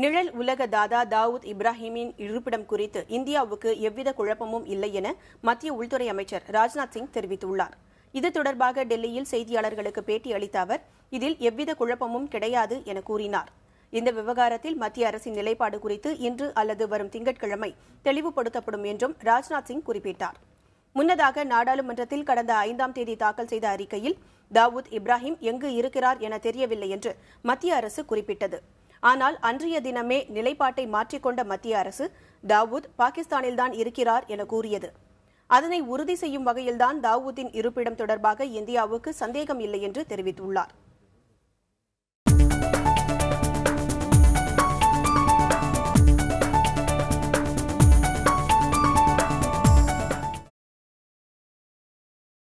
நிழல் உலக தாதா தாவூத் இப்ராஹிமின் இருப்பிடம் குறித்து இந்தியாவுக்கு எவ்வித குழப்பமும் இல்லை என மத்திய உள்துறை அமைச்சர் ராஜ்நாத் சிங் தெரிவித்துள்ளார். இது தொடர்பாக டெல்லியில் செய்தியாளர்களுக்கு பேட்டி அளித்த அவர், இதில் எவ்வித குழப்பமும் கிடையாது என கூறினார். இந்த விவகாரத்தில் மத்திய அரசின் நிலைப்பாடு குறித்து இன்று அல்லது வரும் திங்கட்கிழமை தெளிவுபடுத்தப்படும் என்றும் ராஜ்நாத் சிங் குறிப்பிட்டார். முன்னதாக நாடாளுமன்றத்தில் கடந்த 5ஆம் தேதி தாக்கல் செய்த அறிக்கையில் தாவூத் இப்ராஹிம் எங்கு இருக்கிறார் என தெரியவில்லை என்று மத்திய அரசு குறிப்பிட்டது. ஆனால் அன்றைய தினமே நிலைப்பாட்டை மாற்றிக்கொண்ட மத்திய அரசு தாவூத் பாகிஸ்தானில்தான் இருக்கிறார் என கூறியது. அதனை உறுதி செய்யும் வகையில்தான் தாவூத்தின் இருப்பிடம் தொடர்பாக இந்தியாவுக்கு சந்தேகம் இல்லை என்று தெரிவித்துள்ளார்.